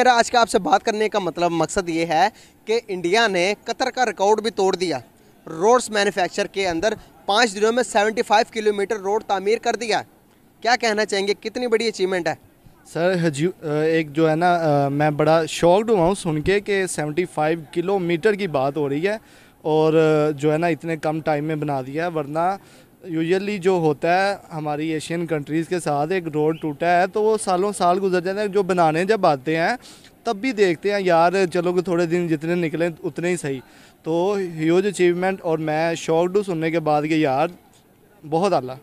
मेरा आज का आपसे बात करने का मतलब मकसद ये है कि इंडिया ने कतर का रिकॉर्ड भी तोड़ दिया। रोड्स मैन्युफैक्चर के अंदर 5 दिनों में 75 किलोमीटर रोड तामीर कर दिया। क्या कहना चाहेंगे, कितनी बड़ी अचीवमेंट है? सर एक जो है ना, मैं बड़ा शॉक्ड हुआ हूँ सुन के कि 75 किलोमीटर की बात हो रही है और जो है ना इतने कम टाइम में बना दिया है। वरना यूजुअली जो होता है हमारी एशियन कंट्रीज़ के साथ, एक रोड टूटा है तो वो सालों साल गुजर जाते हैं। जो बनाने जब आते हैं तब भी देखते हैं यार चलो कि थोड़े दिन जितने निकले उतने ही सही। तो ह्यूज अचीवमेंट और मैं शॉक्ड हूँ सुनने के बाद कि यार बहुत आला।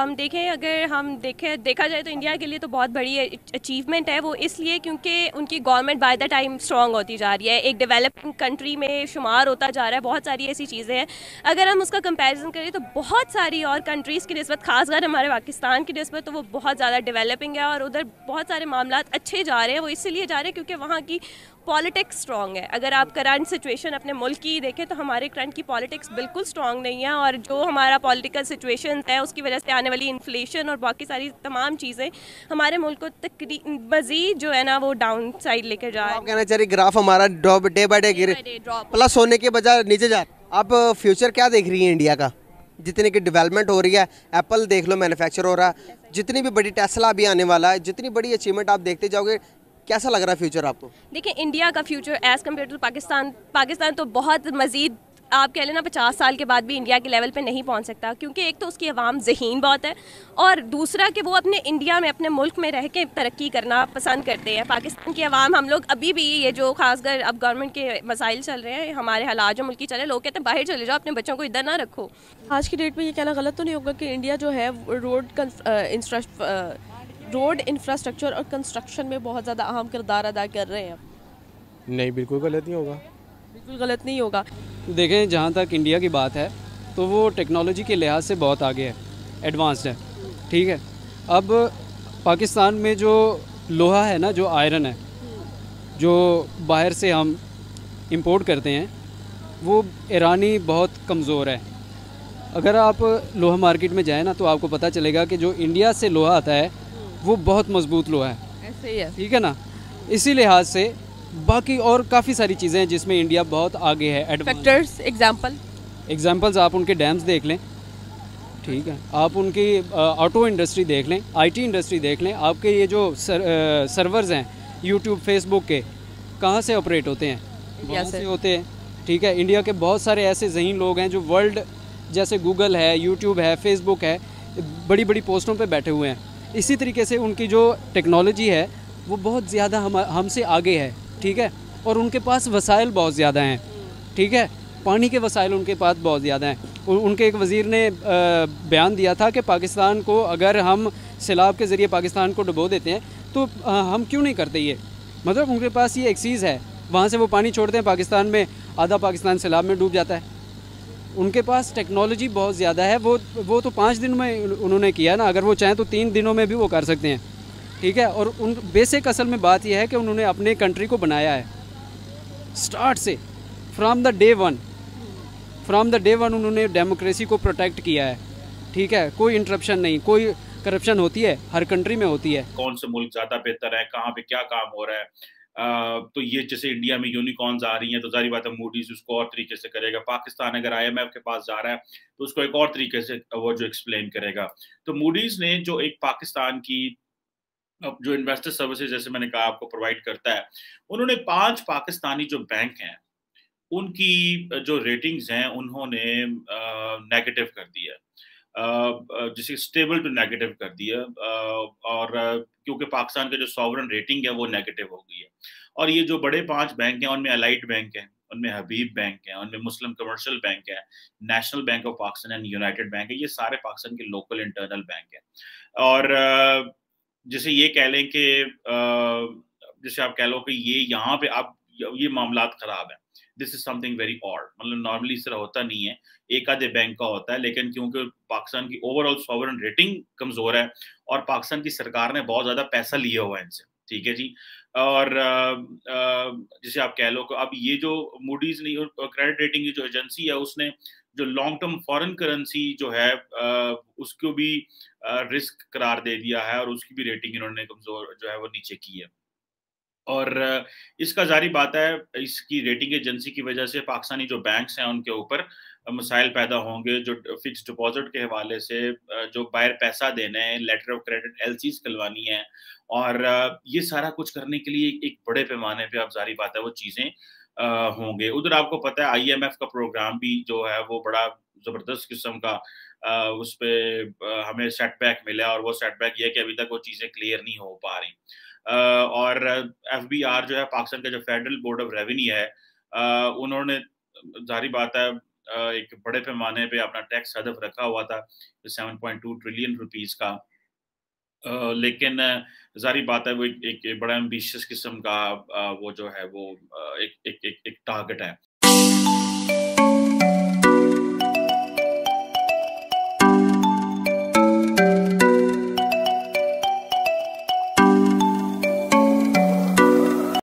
देखें, अगर हम देखा जाए तो इंडिया के लिए तो बहुत बड़ी अचीवमेंट है वो, इसलिए क्योंकि उनकी government by the time strong होती जा रही है, एक डेवलपिंग कंट्री में शुमार होता जा रहा है। बहुत सारी ऐसी चीज़ें हैं, अगर हम उसका कंपैरिजन करें तो बहुत सारी और कंट्रीज़ की निस्बत, खासकर हमारे पाकिस्तान की निस्बत, तो वो बहुत ज़्यादा डेवलपिंग है और उधर बहुत सारे मामला अच्छे जा रहे हैं। वो इसलिए जा रहे हैं क्योंकि वहाँ की पॉलिटिक्स स्ट्रॉन्ग है। अगर आप करंट सिचुएशन अपने मुल्क की देखें तो हमारे करंट की पॉलिटिक्स बिल्कुल स्ट्रॉन्ग नहीं है, और जो हमारा पॉलिटिकल सिचुएशन है उसकी वजह से आने वाली इन्फ्लेशन और बाकी सारी तमाम चीज़ें हमारे मुल्क को मज़ीद जो है ना वो डाउन साइड लेकर जा रहा है। कहना चाहिए ग्राफ हमारा डे बाय डे गिर प्लस होने के बजाय नीचे जा। आप फ्यूचर क्या देख रही हैं इंडिया का? जितनी की डेवलपमेंट हो रही है, एप्पल देख लो मैन्युफैक्चर हो रहा है, जितनी भी बड़ी टेस्ला भी आने वाला है, जितनी बड़ी अचीवमेंट आप देखते जाओगे, कैसा लग रहा है फ्यूचर आपको? देखिए, इंडिया का future as compare to Pakistan तो बहुत मज़ीद, आप कह लेना 50 साल के बाद भी इंडिया के लेवल पे नहीं पहुंच सकता, क्योंकि एक तो उसकी आवाम ज़हीन बहुत है और दूसरा कि वो अपने इंडिया में, अपने मुल्क में रह के तरक्की करना पसंद करते हैं। पाकिस्तान की आवाम, हम लोग अभी भी ये जो खासकर अब गवर्नमेंट के मसाइल चल रहे हैं, हमारे हालात जो मुल्क की चल रहे हैं, लोग कहते हैं बाहर चले जाओ, अपने बच्चों को इधर ना रखो। आज की डेट में ये कहना गलत तो नहीं होगा कि इंडिया जो है रोड इंफ्रास्ट्रक्चर और कंस्ट्रक्शन में बहुत ज़्यादा अहम किरदार अदा कर रहे हैं? नहीं, बिल्कुल गलत नहीं होगा। बिल्कुल गलत नहीं होगा। देखें, जहाँ तक इंडिया की बात है तो वो टेक्नोलॉजी के लिहाज से बहुत आगे है, एडवांस्ड है। ठीक है, अब पाकिस्तान में जो लोहा है ना, जो आयरन है, जो बाहर से हम इंपोर्ट करते हैं, वो ईरानी बहुत कमज़ोर है। अगर आप लोहा मार्केट में जाएँ ना तो आपको पता चलेगा कि जो इंडिया से लोहा आता है वो बहुत मजबूत लोहा है। ऐसे ही है, ठीक है ना। इसी लिहाज से बाकी और काफ़ी सारी चीज़ें हैं जिसमें इंडिया बहुत आगे है। फैक्टर्स, एग्जाम्पल्स आप उनके डैम्स देख लें, ठीक है, आप उनकी ऑटो इंडस्ट्री देख लें, आईटी इंडस्ट्री देख लें, आपके ये जो सर्वर्स हैं यूट्यूब फेसबुक के, कहाँ से ऑपरेट होते हैं? इंडिया से होते हैं। ठीक है, इंडिया के बहुत सारे ऐसे ज़हीन लोग हैं जो वर्ल्ड, जैसे गूगल है, यूट्यूब है, फेसबुक है, बड़ी बड़ी पोस्टों पर बैठे हुए हैं। इसी तरीके से उनकी जो टेक्नोलॉजी है वो बहुत ज़्यादा हमसे आगे है। ठीक है, और उनके पास वसाइल बहुत ज़्यादा हैं। ठीक है, पानी के वसाइल उनके पास बहुत ज़्यादा हैं। उनके एक वज़ीर ने बयान दिया था कि पाकिस्तान को, अगर हम सैलाब के ज़रिए पाकिस्तान को डुबो देते हैं तो हम क्यों नहीं करते ये। मतलब उनके पास ये एक्सीज़ है, वहाँ से वो पानी छोड़ते हैं पाकिस्तान में, आधा पाकिस्तान सैलाब में डूब जाता है। उनके पास टेक्नोलॉजी बहुत ज़्यादा है। वो तो 5 दिन में उन्होंने किया ना, अगर वो चाहें तो 3 दिनों में भी वो कर सकते हैं। ठीक है, और उन बेसिक असल में बात यह है कि उन्होंने अपने कंट्री को बनाया है स्टार्ट से, फ्रॉम द डे वन उन्होंने डेमोक्रेसी को प्रोटेक्ट किया है। ठीक है, कोई इंटरप्शन नहीं, कोई करप्शन होती है, हर कंट्री में होती है। कौन से मुल्क ज़्यादा बेहतर है, कहाँ पे क्या काम हो रहा है, तो ये जैसे इंडिया में यूनिकॉर्न्स आ रही हैं तो जारी बात है मूडीज उसको और तरीके से करेगा। पाकिस्तान अगर आईएमएफ के पास जा रहा है तो उसको एक और तरीके से वो जो एक्सप्लेन करेगा। तो मूडीज ने जो एक पाकिस्तान की जो इन्वेस्टर सर्विसेज, जैसे मैंने कहा, आपको प्रोवाइड करता है, उन्होंने 5 पाकिस्तानी जो बैंक हैं उनकी जो रेटिंग्स हैं उन्होंने नेगेटिव कर दिया, जिसे स्टेबल टू नेगेटिव कर दिया, और क्योंकि पाकिस्तान का जो सॉवरन रेटिंग है वो नेगेटिव हो गई है। और ये जो बड़े 5 बैंक हैं उनमें अलाइड बैंक है, उनमें हबीब बैंक है, उनमें मुस्लिम कमर्शियल बैंक है, national bank of Pakistan and United bank है। ये सारे पाकिस्तान के लोकल इंटरनल बैंक हैं। और जैसे ये कह लें कि जैसे आप कह लो कि ये यहाँ पे आप ये मामलात खराब है, this is something very odd. मतलब नॉर्मली इस तरह होता नहीं है, एक आधे बैंक का होता है, लेकिन क्योंकि पाकिस्तान की ओवरऑल सॉवरन रेटिंग कमजोर है और पाकिस्तान की सरकार ने बहुत ज्यादा पैसा लिया हुआ है इनसे, ठीक है जी। और जैसे आप कह लो कि अब ये जो मूडीज नहीं, क्रेडिट रेटिंग की जो एजेंसी है, उसने जो लॉन्ग टर्म फॉरेन करेंसी जो है उसको भी रिस्क करार दे दिया है और उसकी भी रेटिंग इन्होंने कमजोर जो है वो नीचे की है। और इसका ज़ाहिर बात है इसकी रेटिंग एजेंसी की वजह से पाकिस्तानी जो बैंक्स हैं उनके ऊपर मसाइल पैदा होंगे, जो फिक्स डिपॉजिट के हवाले से जो बाहर पैसा देना है, लेटर ऑफ क्रेडिट एलसीज खुलवानी है, और ये सारा कुछ करने के लिए एक बड़े पैमाने पे अब ज़ाहिर बात है वो चीज़ें होंगे। उधर आपको पता है आईएमएफ का प्रोग्राम भी जो है वो बड़ा ज़बरदस्त किस्म का उस पे हमें सेटबैक मिला, और वो सेटबैक ये है कि अभी तक वो चीज़ें क्लियर नहीं हो पा रही। और एफबीआर जो है पाकिस्तान का जो फेडरल बोर्ड ऑफ रेवेन्यू है, उन्होंने ज़ाहिर बात है एक बड़े पैमाने पे अपना टैक्स हदफ रखा हुआ था 7.2 ट्रिलियन रुपीस का। लेकिन ज़ाहिर बात है वो एक बड़ा एम्बिशियस किस्म का वो जो है वो एक टारगेट है।